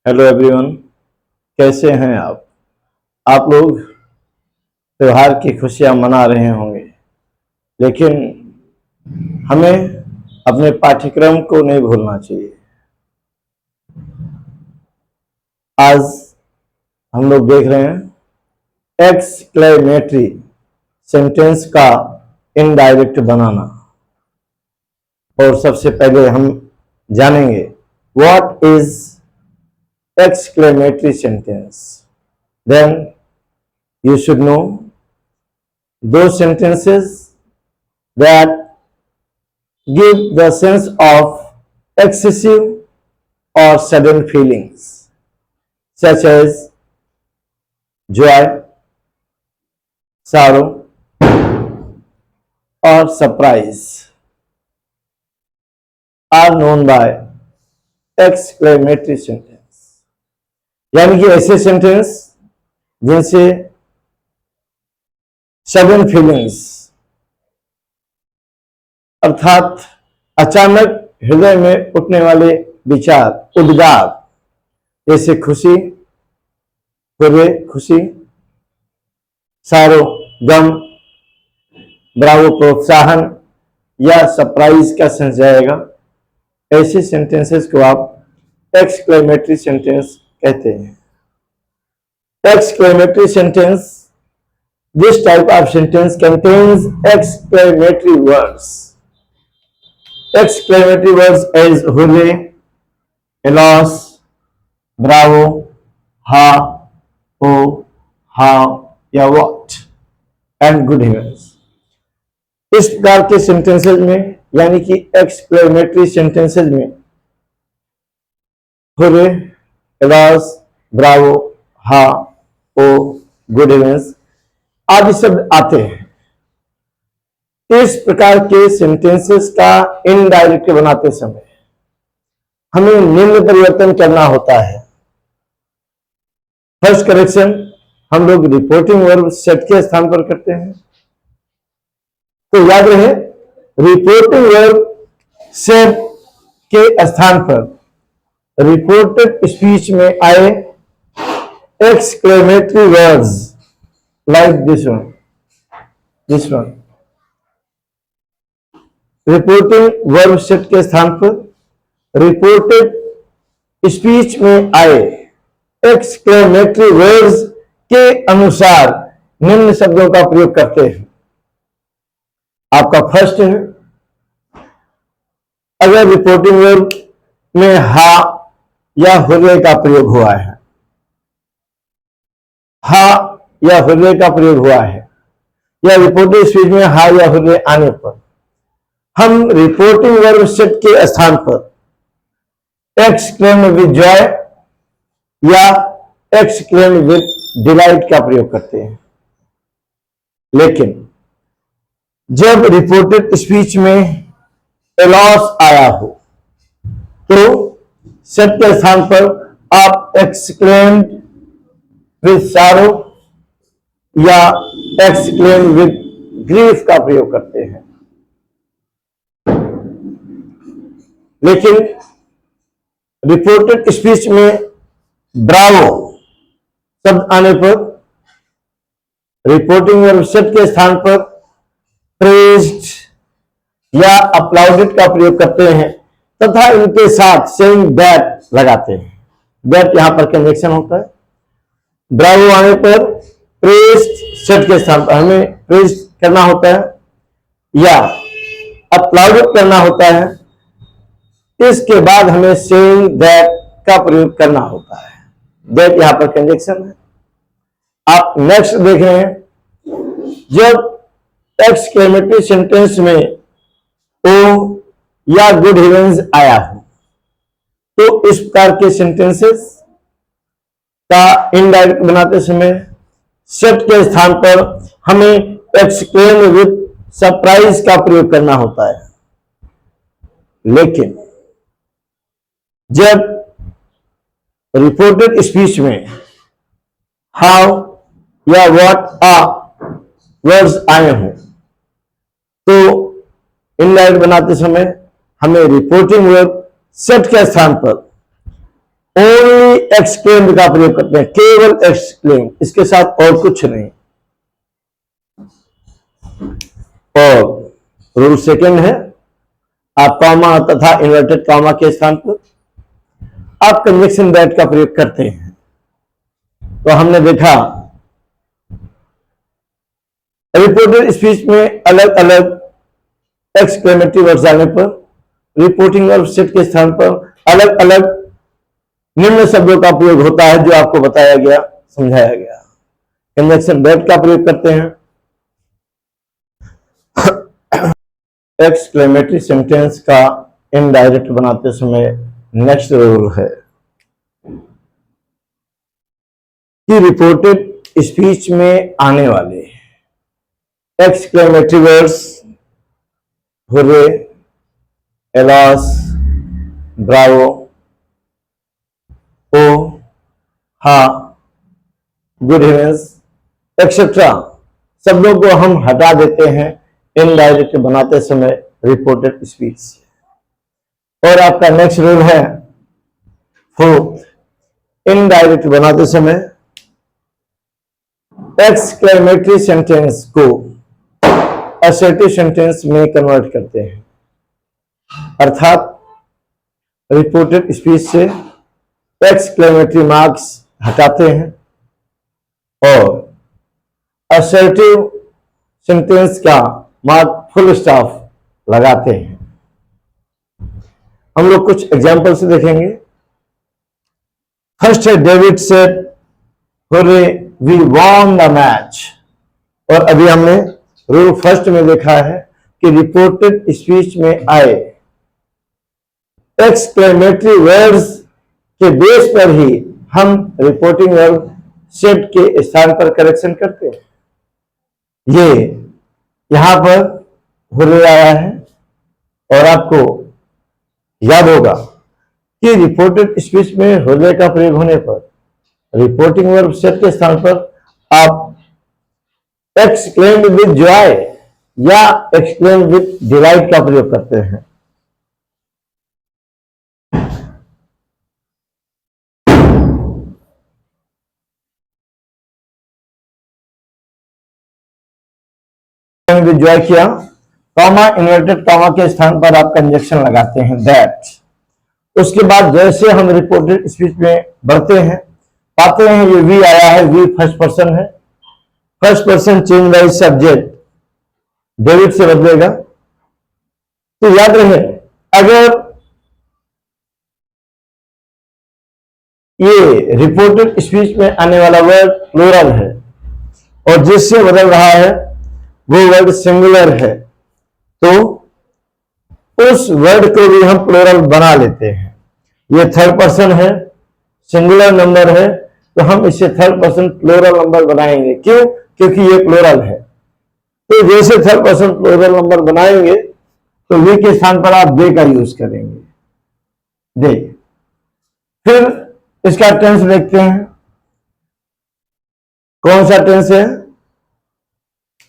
Hello everyone, कैसे हैं आप लोग त्योहार की खुशियां मना रहे होंगे, लेकिन हमें अपने पाठ्यक्रम को नहीं भूलना चाहिए। आज हम लोग देख रहे हैं एक्सक्लेमेटरी सेंटेंस का इनडायरेक्ट बनाना। और सबसे पहले हम जानेंगे what is exclamatory sentence. Then you should know those sentences that give the sense of excessive or sudden feelings, such as joy, sorrow, or surprise, are known by exclamatory sentence. यानी कि ऐसे sentence जिनसे sudden feelings अर्थात अचानक हृदय में उठने वाले विचार, उद्गार, जैसे खुशी, खुशी, सारो, गम, ब्रावो, प्रोत्साहन या सरप्राइज का सेंस जाएगा। ऐसे सेंटेंसेस को आप एक्सक्लेमेटरी सेंटेंस कहते हैं। Exclamatory sentence, this type of sentence contains exclamatory words. Exclamatory words as hurray, alas, bravo, ha, ho, how या व्हाट एंड गुड हेवंस। इस प्रकार के सेंटेंसेस में यानी कि एक्सक्लेमेटरी सेंटेंसेस में हुर्रे, एलॉस, ब्रावो, हा, ओ, गुड हेवंस आदि शब्द आते हैं। इस प्रकार के सेंटेंसेस का इनडायरेक्ट बनाते समय हमें निम्न परिवर्तन करना होता है। फर्स्ट करेक्शन हम लोग रिपोर्टिंग वर्ब सेट के स्थान पर करते हैं। तो याद रहे, रिपोर्टिंग वर्ब सेट के स्थान पर रिपोर्टेड स्पीच में आए exclamatory words like this one. Reporting verb set के स्थान पर रिपोर्टेड स्पीच में आए एक्सक्लेमेटरी वर्ड्स के अनुसार निम्न शब्दों का प्रयोग करते हैं। आपका फर्स्ट है, अगर रिपोर्टिंग वर्ब में हा या हुर्रे का प्रयोग हुआ है, हा या हुर्रे का प्रयोग हुआ है, या रिपोर्टिंग स्पीच में हा या हुर्रे आने पर हम रिपोर्टिंग वर्ब सेट के स्थान पर एक्सक्लेम विद जॉय या एक्सक्लेम विद डिलाइट का प्रयोग करते हैं। लेकिन जब रिपोर्टेड स्पीच में एलॉस आया हो तो सेट के स्थान पर आप एक्सक्लेम विद सारो या एक्सक्लेम विद ग्रीफ का प्रयोग करते हैं। लेकिन रिपोर्टेड स्पीच में ब्रावो शब्द आने पर रिपोर्टिंग वर्ब सेट के स्थान पर प्रेज्ड या अप्लाउडेड का प्रयोग करते हैं तथा इनके साथ सेइंग दैट लगाते हैं। दैट यहां पर कनेक्शन होता है। ब्रावो आने पर प्रेज्ड सेट के स्थान पर हमें प्रेज करना होता है या अप्लाउडेड करना होता है। इसके बाद हमें सेइंग दैट का प्रयोग करना होता है। दैट यहां पर कंजक्शन है। आप नेक्स्ट देख रहे हैं, जब एक्सक्लेमेटरी सेंटेंस में ओ या गुड हेवंस आया हो तो इस प्रकार के सेंटेंसेस का इनडायरेक्ट बनाते समय सेट के स्थान पर हमें एक्सक्लेम विद सरप्राइज का प्रयोग करना होता है। लेकिन जब रिपोर्टेड स्पीच में हाउ या व्हाट आ वर्ड्स आए हों तो इनलाइन बनाते समय हमें रिपोर्टिंग वर्ब सेट के स्थान पर ओनली एक्सक्लेम्ड का प्रयोग करते हैं, केवल एक्सक्लेम, इसके साथ और कुछ नहीं। और रूल सेकंड है, आप कॉमा तथा इन्वर्टेड कॉमा के स्थान पर आप कंजक्शन दैट का प्रयोग करते हैं। तो हमने देखा रिपोर्टेड स्पीच में अलग अलग एक्सक्लेमेटरी वर्ड्स आने पर रिपोर्टिंग वर्ब सेट के स्थान पर अलग अलग निम्न शब्दों का प्रयोग होता है, जो आपको बताया गया, समझाया गया। कंजक्शन दैट का प्रयोग करते हैं। एक्सक्लेमेटरी सेंटेंस का इनडायरेक्ट बनाते समय नेक्स्ट रूल है कि रिपोर्टेड स्पीच में आने वाले exclamatory words hurray, alas, Bravo, ओ, हा, गुड हेवेंस एक्सेट्रा शब्दों को हम हटा देते हैं इनडायरेक्ट बनाते समय रिपोर्टेड स्पीच से। और आपका नेक्स्ट रूल है फोर्थ, इनडायरेक्ट बनाते समय एक्सक्लेमेटरी सेंटेंस को असर्टिव सेंटेंस में कन्वर्ट करते हैं, अर्थात रिपोर्टेड स्पीच से एक्सक्लेमेटरी मार्क्स हटाते हैं और असर्टिव सेंटेंस का मार्क फुल स्टॉप लगाते हैं। हम लोग कुछ एग्जाम्पल से देखेंगे। फर्स्ट है, David said hurray we won the match. और अभी हमने रूल फर्स्ट में देखा है कि रिपोर्टेड स्पीच में आए एक्सक्लेमेटरी वर्ड्स के बेस पर ही हम रिपोर्टिंग वर्ब सेट के स्थान पर करेक्शन करते हैं। ये यहां पर हुर्रे आया है और आपको याद होगा कि रिपोर्टेड स्पीच में हुर्रे का प्रयोग होने पर रिपोर्टिंग वर्ब सेट के स्थान पर आप एक्सक्लेम्ड विद जॉय या एक्सक्लेम्ड विद डिलाइट का प्रयोग करते हैं। विद जॉय किया, कॉमा इन्वर्टेड कॉमा के स्थान पर आप कंजक्शन लगाते हैं दैट। उसके बाद जैसे हम रिपोर्टेड स्पीच में बढ़ते हैं पाते हैं ये वी आया है, वी फर्स्ट पर्सन है, first person change by subject David से बदलेगा। तो याद रहे, अगर ये रिपोर्टेड स्पीच में आने वाला वर्ड प्लूरल है और जिससे बदल रहा है वो वर्ड सिंगुलर है, तो उस वर्ड को भी हम प्लूरल बना लेते हैं। ये थर्ड पर्सन है, सिंगुलर नंबर है, तो हम इसे थर्ड पर्सन प्लूरल नंबर बनाएंगे। क्यों? क्योंकि ये प्लूरल है। तो जैसे थर्ड पर्सन प्लूरल नंबर बनाएंगे तो वी के स्थान पर आप दे का यूज करेंगे, दे। फिर इसका टेंस देखते हैं, कौन सा टेंस है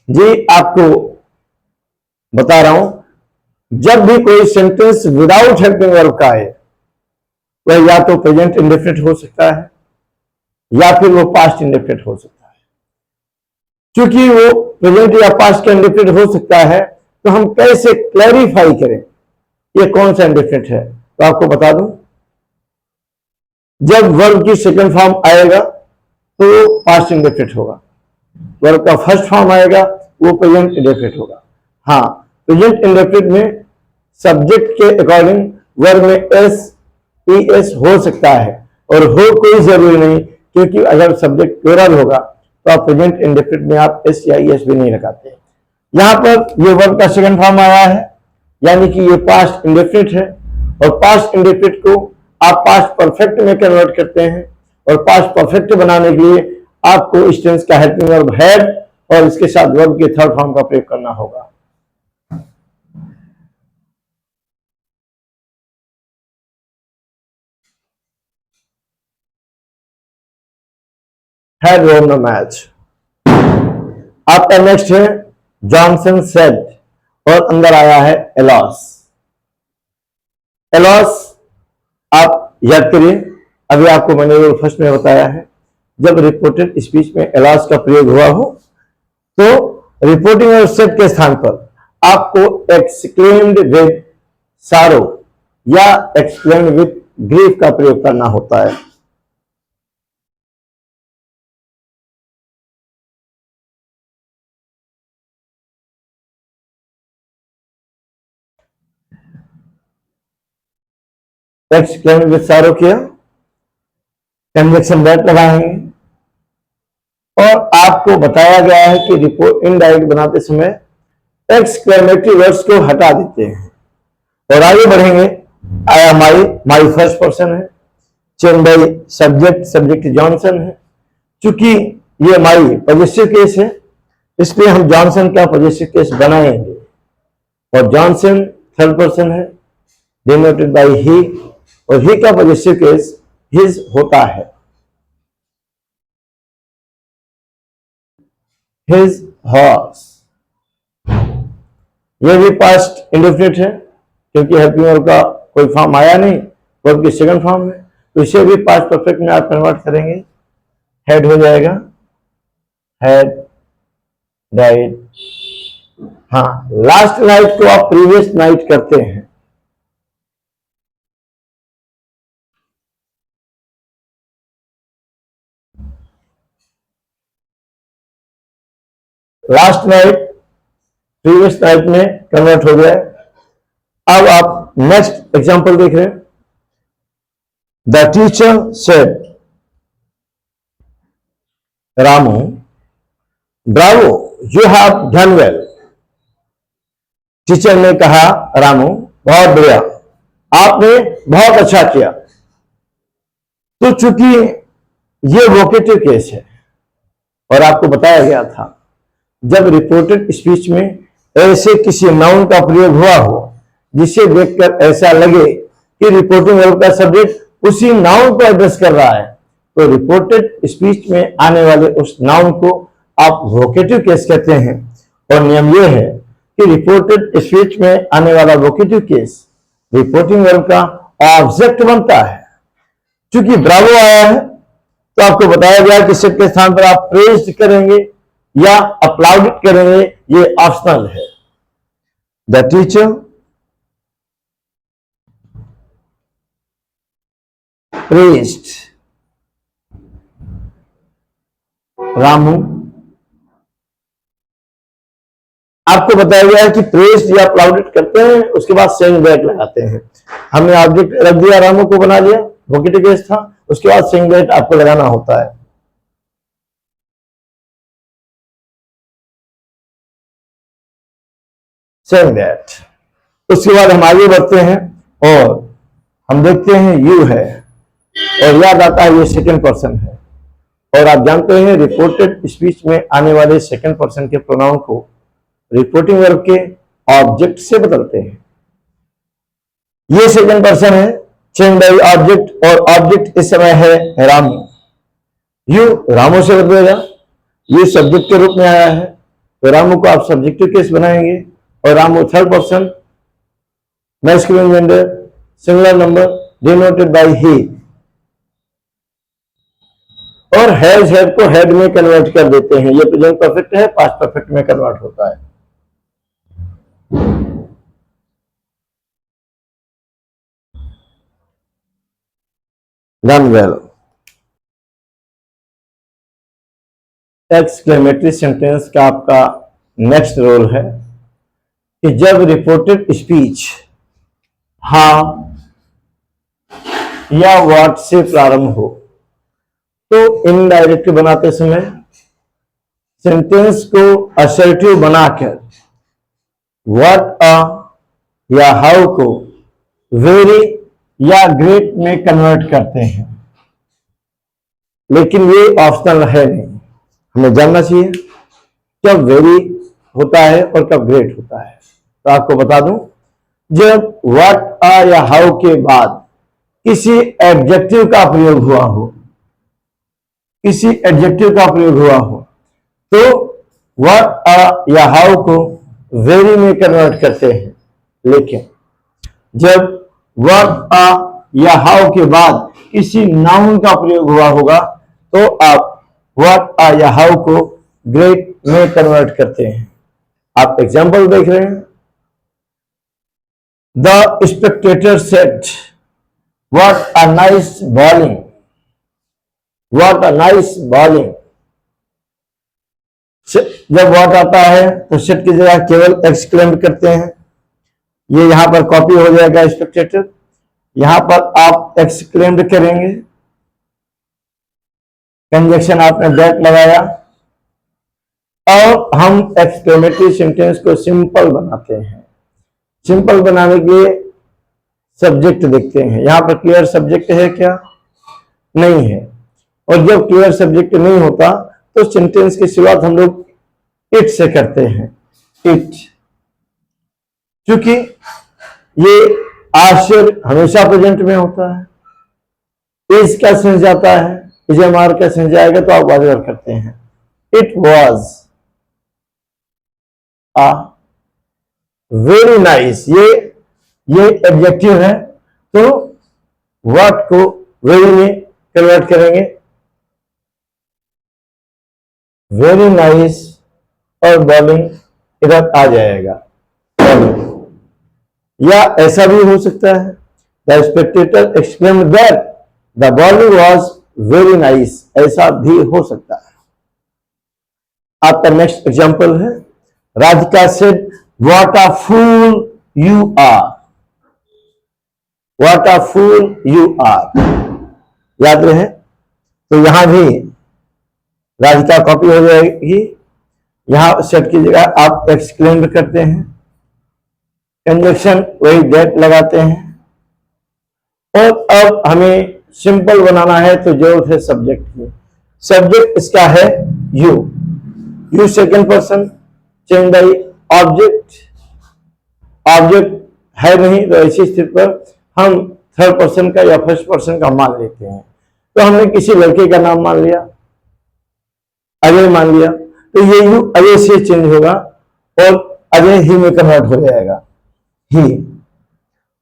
जी, आपको बता रहा हूं। जब भी कोई सेंटेंस विदाउट हेल्पिंग वर्ब का है वह या तो प्रेजेंट इंडेफिनिट हो सकता है या फिर वो पास्ट इंडेफिनिट हो सकता है। क्योंकि वो प्रेजेंट या पास्ट का इंडेफिनिट हो सकता है तो हम कैसे क्लैरिफाई करें ये कौन सा इंडेफिनिट है। तो आपको बता दूं, जब वर्ब की सेकंड फॉर्म आएगा तो पास्ट इंडेफिनिट होगा, वर्ब का फर्स्ट फॉर्म आएगा वो प्रेजेंट इंडेफिनिट होगा। हाँ, प्रेजेंट इंडेफिनिट में सब्जेक्ट के अकॉर्डिंग वर्ब में एस ई एस हो सकता है और हो कोई जरूरी नहीं, क्योंकि अगर सब्जेक्ट प्लूरल होगा तो आप प्रेजेंट इंडेफिनिट में आप एस या ई एस भी नहीं लगाते। यहां पर ये वर्ब का सेकंड फॉर्म आया है यानी कि ये पास्ट इंडेफिनिट है और पास्ट इंडेफिनिट को आप पास्ट परफेक्ट में कन्वर्ट करते हैं और पास्ट परफेक्ट बनाने के लिए आपको इस टेंस का हेल्पिंग वर्ब हैड और इसके साथ वर्ब के थर्ड फॉर्म का प्रयोग करना होगा। Had won the match. आपका नेक्स्ट है जॉनसन सेड और अंदर आया है एलॉस। एलॉस आप याद करिए, अभी आपको मैंने रूल फर्स्ट में बताया है, जब रिपोर्टेड स्पीच में एलॉज का प्रयोग हुआ हो तो रिपोर्टिंग और सेट के स्थान पर आपको एक्सक्लेम्ड विद सारो या एक्सक्लेम्ड विद ग्रीफ का प्रयोग करना होता है। एक्सक्लेम्ड विद सारो किया, कंजक्शन दैट लगाएंगे, और आपको बताया गया है कि रिपोर्ट इनडायरेक्ट बनाते समय एक्सक्लेमेटरी वर्ड्स को हटा देते हैं। और आगे बढ़ेंगे। I am my first person है, चेन बाई सब्जेक्ट जॉनसन है। चूंकि ये माई पॉजिटिव केस है इसलिए हम जॉनसन का पॉजिटिव केस बनाएंगे, और जॉनसन थर्ड पर्सन है डिनोटेड बाई ही, और ही का पॉजिटिव केस हिज होता है। हिज हॉर्स, ये भी पास्ट इंडेफिनिट है क्योंकि हेल्पिंग वर्ब का कोई फॉर्म आया नहीं, वर्ब की सेकंड फॉर्म में, तो इसे भी पास्ट परफेक्ट में आप कन्वर्ट करेंगे, हेड हो जाएगा, हैड डाइड। हाँ, लास्ट नाइट को आप प्रीवियस नाइट करते हैं। लास्ट नाइट प्रीवियस नाइट में कन्वर्ट हो गया। अब आप नेक्स्ट एग्जांपल देख रहे हैं। The teacher said Ramu Bravo you have done well. Teacher ने कहा रामू बहुत बढ़िया, आपने बहुत अच्छा किया। तो चूंकि ये वोकेटिव केस है और आपको बताया गया था जब रिपोर्टेड स्पीच में ऐसे किसी नाउन का प्रयोग हुआ हो जिसे देखकर ऐसा लगे कि रिपोर्टिंग वर्ब का सब्जेक्ट उसी नाउन को एड्रेस कर रहा है, तो रिपोर्टेड स्पीच में आने वाले उस नाउन को आप वोकेटिव केस कहते हैं। और नियम यह है कि रिपोर्टेड स्पीच में आने वाला वोकेटिव केस रिपोर्टिंग वर्ब का ऑब्जेक्ट बनता है। चूंकि ब्रावो आया है तो आपको बताया गया कि सेट के स्थान पर आप प्रेज्ड करेंगे या अपलाउडेड करेंगे, ये ऑप्शनल है। The teacher praised Ramu. आपको बताया गया है कि प्रेज्ड या अपलाउडेड करते हैं, उसके बाद सेइंग दैट लगाते हैं। हमने ऑब्जेक्ट रख दिया, रामू को बना लिया, वोकेटिव केस था, उसके बाद सेइंग दैट आपको लगाना होता है। सेइंग दैट, उसके बाद हम आगे बढ़ते हैं और हम देखते हैं यू है और याद आता है ये सेकंड पर्सन है। और आप जानते हैं रिपोर्टेड स्पीच में आने वाले सेकंड पर्सन के प्रोनाउन को रिपोर्टिंग वर्ब के ऑब्जेक्ट से बदलते हैं। ये सेकंड पर्सन है चेंज बाय ऑब्जेक्ट, और ऑब्जेक्ट इस समय है रामू। यू रामू से बदलेगा, ये सब्जेक्ट के रूप में आया है तो रामू को आप सब्जेक्टिव केस बनाएंगे, और Ramu third person masculine gender singular number denoted by he, और हैज हेड को हेड में कन्वर्ट कर देते हैं। ये प्रेजेंट परफेक्ट है, पास्ट परफेक्ट में कन्वर्ट होता है। Done well. एक्सक्लेमेटरी सेंटेंस का आपका नेक्स्ट रोल है कि जब रिपोर्टेड स्पीच हाँ या व्हाट से प्रारंभ हो तो इनडायरेक्ट बनाते समय सेंटेंस को असर्टिव बनाकर व्हाट अ या हाउ को वेरी या ग्रेट में कन्वर्ट करते हैं। लेकिन ये ऑप्शनल है नहीं, हमें जानना चाहिए कब वेरी होता है और कब ग्रेट होता है। तो आपको बता दूं, जब व्हाट आ या हाउ के बाद किसी एडजेक्टिव का प्रयोग हुआ हो, किसी एडजेक्टिव का प्रयोग हुआ हो तो व्हाट आ या हाउ को वेरी में कन्वर्ट करते हैं। लेकिन जब व्हाट आ या हाउ के बाद किसी नाउन का प्रयोग हुआ होगा तो आप व्हाट आ या हाउ को ग्रेट में कन्वर्ट करते हैं। आप एग्जाम्पल देख रहे हैं। The Spectator said what a nice bowling, what a nice bowling. जब व्हाट आता है तो सेट की जगह केवल एक्सक्लेम करते हैं। ये यहां पर कॉपी हो जाएगा स्पेक्टेटर, यहां पर आप एक्सक्लेम्ड करेंगे, कंजक्शन आपने दैट लगाया, और हम एक्सक्लेमेटरी सेंटेंस को सिंपल बनाते हैं। सिंपल बनाने के लिए सब्जेक्ट देखते हैं। यहां पर क्लियर सब्जेक्ट है क्या? नहीं है। और जब क्लियर सब्जेक्ट नहीं होता तो सेंटेंस की शुरुआत हम लोग इट से करते हैं। इट, क्योंकि ये आश्चर्य हमेशा प्रेजेंट में होता है। इज का सेंस जाता है, इज एम आर का सेंस जाएगा तो आप वाज करते हैं। It was a very nice, ये एडजेक्टिव है तो व्हाट को वेरी में कन्वर्ट करेंगे। वेरी नाइस और बॉलिंग इधर आ जाएगा। या ऐसा भी हो सकता है, the spectator exclaimed that the bowling was very nice, ऐसा भी हो सकता है। आपका नेक्स्ट एग्जांपल है, Radhika said what a fool you are, what a fool you are. याद रहे, तो यहां भी राधिका कॉपी हो जाएगी, यहां सेट की जगह आप एक्सक्लेम्ड करते हैं, कंजक्शन वही दैट लगाते हैं। और अब हमें सिंपल बनाना है तो जरूरत है सब्जेक्ट की। सब्जेक्ट इसका है you, you second person change by object, object है नहीं तो ऐसी स्थिति पर हम थर्ड पर्सन का या फर्स्ट पर्सन का मान लेते हैं। तो हमने किसी लड़के का नाम मान लिया, अजय मान लिया, तो ये यू अजय से चेंज होगा और अजय ही में कन्वर्ट हो जाएगा। ही,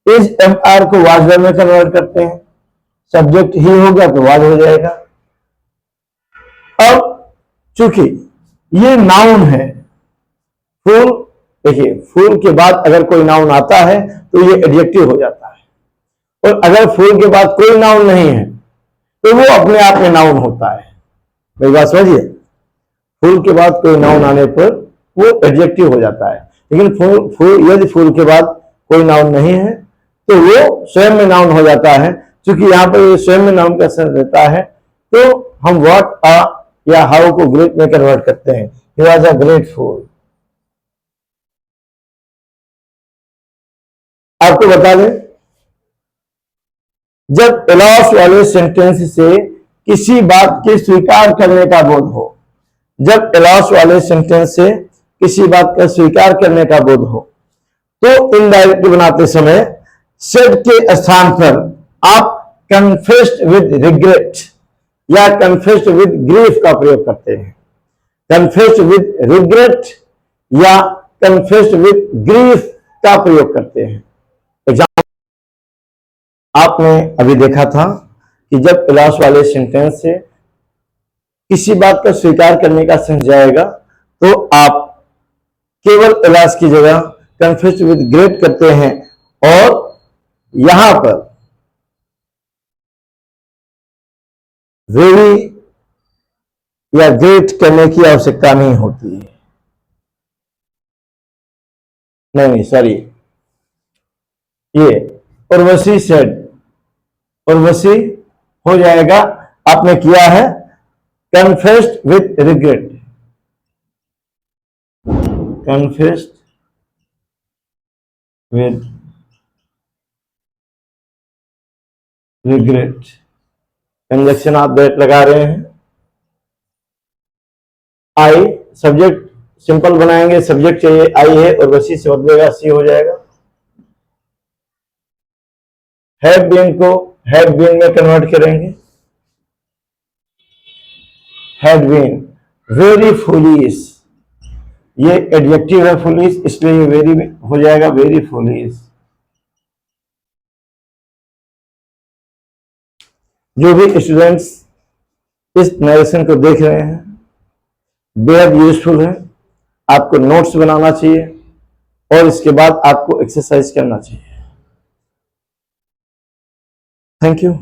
इज एम आर को वाज में कन्वर्ट करते हैं, सब्जेक्ट ही हो गया तो वाज हो जाएगा। अब चूंकि ये नाउन है, फूल, देखिए फूल के बाद अगर कोई नाउन आता है तो ये एडजेक्टिव हो जाता है, और अगर फूल के बाद कोई नाउन नहीं है तो वो अपने आप में नाउन होता है। मेरी बात समझिए, फूल के बाद कोई नाउन आने पर वो एडजेक्टिव हो जाता है, लेकिन यदि फूल के बाद कोई नाउन नहीं है तो वो स्वयं में नाउन हो जाता है। क्योंकि यहां पर स्वयं में नाउन का सेंस देता है तो हम व्हाट आ या हाउ को ग्रेट में कन्वर्ट करते हैं। ही वाज अ ग्रेट फूल। आपको बता दें, जब एलॉस वाले सेंटेंस से किसी बात के स्वीकार करने का बोध हो, जब एलॉस वाले सेंटेंस से किसी बात का स्वीकार करने का बोध हो तो इनडायरेक्ट बनाते समय सेड के स्थान पर आप कन्फेस्ड विद रिग्रेट या कन्फेस्ड विद ग्रीफ का प्रयोग करते हैं। कन्फेस्ड विद रिग्रेट या कन्फेस्ड विद ग्रीफ का प्रयोग करते हैं। एग्जाम्पल आपने अभी देखा था कि जब एलॉस वाले सेंटेंस से किसी बात का स्वीकार करने का सेंस जाएगा तो आप केवल एलॉस की जगह कन्फेस्ड विद ग्रेट करते हैं, और यहां पर वेरी या ग्रेट करने की आवश्यकता नहीं होती है। नहीं सॉरी, ये उर्वशी सेड, उर्वशी हो जाएगा, आपने किया है confessed with regret, confessed with regret, conjunction आप दैट लगा रहे हैं। आई, सब्जेक्ट सिंपल बनाएंगे, सब्जेक्ट चाहिए आई है और वसी से बदलेगा सी हो जाएगा। हैव बीन को हैव बीन में कन्वर्ट करेंगे, हैड बीन वेरी फुलिश, ये एडजेक्टिव है फुलिश, इसलिए ये वेरी हो जाएगा, वेरी फुलिश। जो भी स्टूडेंट्स इस नरेशन को देख रहे हैं, बेहद यूजफुल है। आपको नोट्स बनाना चाहिए और इसके बाद आपको एक्सरसाइज करना चाहिए। Thank you.